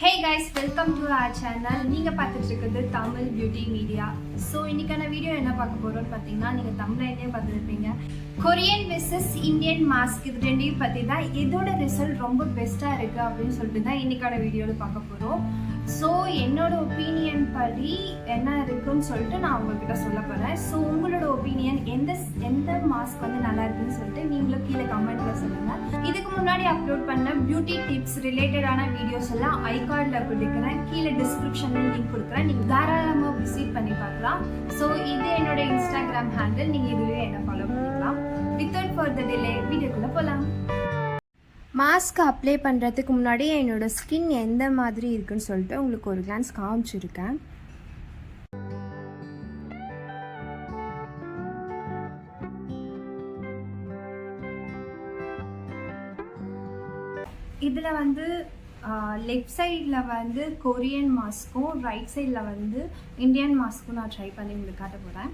Hey guys, welcome to our channel. நீங்க பார்த்துட்டு இருக்கிறது தமிழ் பியூட்டி மீடியா. ஸோ இன்னைக்கான வீடியோ என்ன பார்க்க போறோம்னு பார்த்தீங்கன்னா நீங்கள் தமிழ்லேயே பார்த்துருப்பீங்க. கொரியன் வெர்சஸ் இந்தியன் மாஸ்க் இது ரெண்டையும் பற்றி தான் இதோட ரிசல்ட் ரொம்ப பெஸ்ட்டாக இருக்குது அப்படின்னு சொல்லிட்டு தான் இன்னைக்கான வீடியோவில் பார்க்க போகிறோம். ஸோ என்னோட ஒப்பீனியன் படி என்ன இருக்குன்னு சொல்லிட்டு நான் உங்ககிட்ட சொல்ல போகிறேன். ஸோ உங்களோட ஒப்பீனியன் எந்த மாஸ்க் வந்து நல்லா இருக்குன்னு சொல்லிட்டு நீங்களும் கீழே கமெண்ட்ல சொல்லுங்கள். இதுக்கு முன்னாடி அப்லோட் பண்ண பியூட்டி டிப்ஸ் ரிலேட்டடான வீடியோஸ் எல்லாம் ஐகார்டில் கொடுக்குறேன், கீழே டிஸ்கிரிப்ஷனில் லிங்க் கொடுக்குறேன், நீங்கள் தாராளமாக விசிட் பண்ணி பார்க்கலாம். ஸோ இது என்னோட இன்ஸ்டாகிராம் ஹேண்டில், நீங்கள் இதுவே என்ன ஃபாலோ பண்ணிக்கலாம். வித்தவுட் ஃபர்தர் டிலே வீடியோக்குள்ளே போகலாம். மாஸ்க் அப்ளை பண்ணுறதுக்கு முன்னாடி என்னோடய ஸ்கின் எந்த மாதிரி இருக்குன்னு சொல்லிட்டு உங்களுக்கு ஒரு கிளான்ஸ் காமிச்சிருக்கேன். இதில் வந்து லெஃப்ட் சைடில் வந்து கொரியன் மாஸ்க்கும் ரைட் சைடில் வந்து இந்தியன் மாஸ்க்கும் நான் ட்ரை பண்ணி உங்களுக்கு காட்ட போகிறேன்.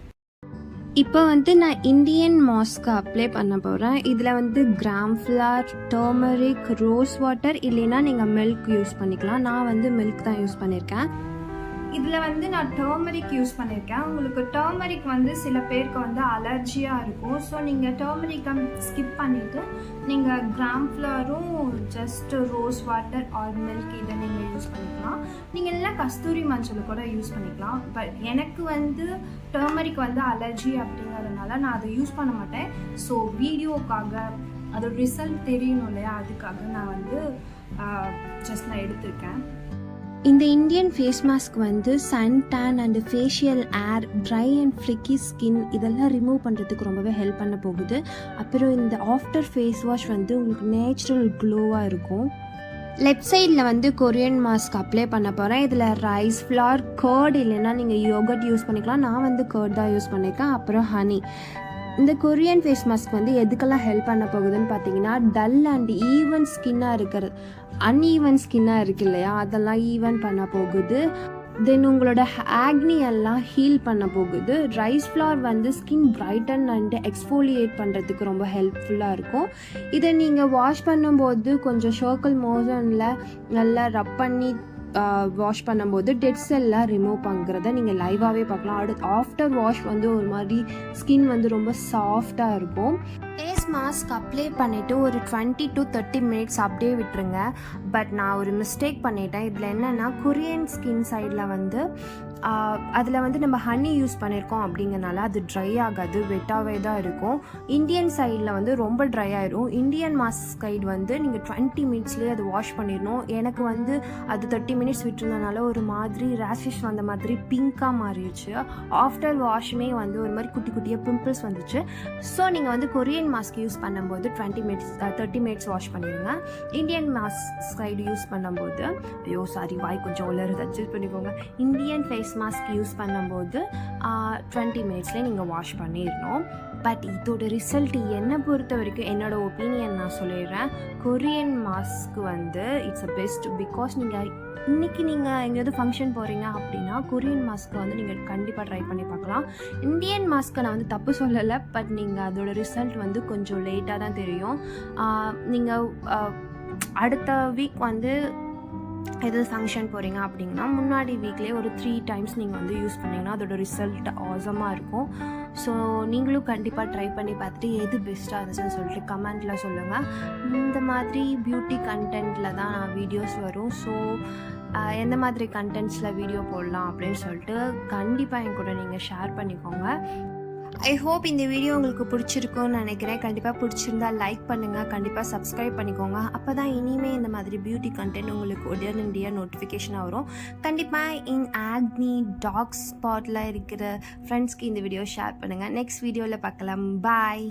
இப்போ வந்து நான் இந்தியன் மாஸ்க்கு அப்ளை பண்ண போகிறேன். இதில் வந்து gram flour, turmeric, rose water இல்லைன்னா நீங்கள் மில்க் யூஸ் பண்ணிக்கலாம். நான் வந்து மில்க் தான் யூஸ் பண்ணியிருக்கேன். இதில் வந்து நான் டர்மரிக் யூஸ் பண்ணியிருக்கேன். உங்களுக்கு டர்மரிக் வந்து சில பேருக்கு வந்து அலர்ஜியாக இருக்கும். ஸோ நீங்கள் டர்மரிக்கை ஸ்கிப் பண்ணிவிட்டு நீங்கள் கிராம் ஃப்ளாரும் just rose water or milk இதை நீங்கள் யூஸ் பண்ணிக்கலாம். நீங்கள் எல்லாம் கஸ்தூரி மஞ்சள் கூட யூஸ் பண்ணிக்கலாம். பட் எனக்கு வந்து டர்மரிக் வந்து அலர்ஜி அப்படிங்கிறதுனால நான் அதை யூஸ் பண்ண மாட்டேன். ஸோ வீடியோக்காக அதோட ரிசல்ட் தெரியணும் இல்லையா, அதுக்காக நான் வந்து ஜஸ்ட் நான் எடுத்திருக்கேன். இந்த இந்தியன் ஃபேஸ் மாஸ்க் வந்து sun tan and facial hair, dry and flaky skin இதெல்லாம் ரிமூவ் பண்ணுறதுக்கு ரொம்பவே ஹெல்ப் பண்ண போகுது. அப்புறம் இந்த ஆஃப்டர் ஃபேஸ் வாஷ் வந்து உங்களுக்கு நேச்சுரல் க்ளோவாக இருக்கும். லெஃப்ட் சைடில் வந்து கொரியன் மாஸ்க் அப்ளை பண்ண போகிறேன். இதில் ரைஸ் ஃப்ளார், கர்ட் இல்லைன்னா நீங்கள் யோகர்ட் யூஸ் பண்ணிக்கலாம். நான் வந்து கர்ட் தான் யூஸ் பண்ணியிருக்கேன். அப்புறம் ஹனி. இந்த கொரியன் ஃபேஸ் மாஸ்க் வந்து எதுக்கெல்லாம் ஹெல்ப் பண்ண போகுதுன்னு பார்த்தீங்கன்னா, டல் அண்ட் ஈவன் ஸ்கின்னாக இருக்கிறது, அன்ஈவன் ஸ்கின்னாக இருக்கு இல்லையா, அதெல்லாம் ஈவன் பண்ண போகுது. தென் உங்களோட ஆக்னி எல்லாம் ஹீல் பண்ண போகுது. ரைஸ் ஃப்ளார் வந்து ஸ்கின் பிரைட்டன் அண்ட் எக்ஸ்ஃபோலியேட் பண்ணுறதுக்கு ரொம்ப ஹெல்ப்ஃபுல்லாக இருக்கும். இதை நீங்கள் வாஷ் பண்ணும்போது கொஞ்சம் சர்க்கிள் மோஷனில் நல்லா ரப் பண்ணி வாஷ் பண்ணும்போது டெட் செல்லாம் ரிமூவ் பண்ணுறத நீங்கள் லைவாகவே பார்க்கலாம். அடுத்து ஆஃப்டர் வாஷ் வந்து ஒரு மாதிரி ஸ்கின் வந்து ரொம்ப சாஃப்டாக இருக்கும். ஃபேஸ் மாஸ்க் அப்ளை பண்ணிவிட்டு ஒரு 20 to 30 minutes அப்படியே விட்டுருங்க. பட் நான் ஒரு மிஸ்டேக் பண்ணிட்டேன். இதில் என்னென்னா, கொரியன் ஸ்கின் சைடில் வந்து அதில் வந்து நம்ம ஹனி யூஸ் பண்ணியிருக்கோம் அப்படிங்கிறனால அது ட்ரை ஆகாது, வெட்டாகவே தான் இருக்கும். இந்தியன் சைடில் வந்து ரொம்ப ட்ரை ஆயிடும். இந்தியன் மாஸ்க் சைடு வந்து நீங்கள் 20 minutesலேயே அது வாஷ் பண்ணிடணும். எனக்கு வந்து அது 30 minutes விட்டுருந்தனால ஒரு மாதிரி ரேஷஸ் வந்த மாதிரி பிங்காக மாறிடுச்சு. ஆஃப்டர் வாஷுமே வந்து ஒரு மாதிரி குட்டி குட்டியாக பிம்பிள்ஸ் வந்துச்சு. ஸோ நீங்கள் வந்து கொரியன் மாஸ்க் யூஸ் பண்ணும்போது 30 minutes வாஷ் பண்ணிடுங்க. இந்தியன் மாஸ்க் சைடு யூஸ் பண்ணும்போது வாய் கொஞ்சம் உலருது, அட்ஜஸ்ட் பண்ணிக்கோங்க. இந்தியன் ஃபேஸ் மாஸ்க் யூஸ் பண்ணும்போது 20 minutesலேயே நீங்கள் வாஷ் பண்ணிடணும். பட் இதோட ரிசல்ட் என்னை பொறுத்த வரைக்கும் என்னோட ஒப்பீனியன் நான் சொல்லிடுறேன். கொரியன் மாஸ்க் வந்து இட்ஸ் அ பெஸ்ட். பிகாஸ் இன்றைக்கி நீங்கள் எங்கேயாவது ஃபங்க்ஷன் போகிறீங்க அப்படின்னா கொரியன் மாஸ்க்கை வந்து நீங்கள் கண்டிப்பாக ட்ரை பண்ணி பார்க்கலாம். இந்தியன் மாஸ்க்கை நான் வந்து தப்பு சொல்லலை, பட் நீங்கள் அதோட ரிசல்ட் வந்து கொஞ்சம் லேட்டாக தான் தெரியும். நீங்கள் அடுத்த வீக் வந்து எதாவது ஃபங்க்ஷன் போகிறீங்க அப்படின்னா முன்னாடி வீக்லேயே ஒரு 3 times நீங்கள் வந்து யூஸ் பண்ணிங்கன்னா அதோட ரிசல்ட் ஆசமாக இருக்கும். ஸோ நீங்களும் கண்டிப்பாக ட்ரை பண்ணி பார்த்துட்டு எது பெஸ்ட்டாக இருந்துச்சுன்னு சொல்லிட்டு கமெண்ட்டில் சொல்லுங்கள். இந்த மாதிரி பியூட்டி கண்டென்ட்டில் தான் நான் வீடியோஸ் வரும். ஸோ எந்த மாதிரி கண்டென்ட்ஸில் வீடியோ போடலாம் அப்படின்னு சொல்லிட்டு கண்டிப்பாக என் கூட நீங்கள் ஷேர் பண்ணிக்கோங்க. ஐ ஹோப் இந்த வீடியோ உங்களுக்கு பிடிச்சிருக்குன்னு நினைக்கிறேன். கண்டிப்பாக பிடிச்சிருந்தா லைக் பண்ணுங்கள், கண்டிப்பாக சப்ஸ்கிரைப் பண்ணிக்கோங்க. அப்போ தான் இனிமேல் இந்த மாதிரி பியூட்டி கண்டென்ட் உங்களுக்கு உடனடியாக நோட்டிஃபிகேஷனாக வரும். கண்டிப்பாக ஆக்னி, டார்க் ஸ்பாட்டில் இருக்கிற ஃப்ரெண்ட்ஸ்க்கு இந்த வீடியோ ஷேர் பண்ணுங்கள். நெக்ஸ்ட் வீடியோவில் பார்க்கலாம். பாய்.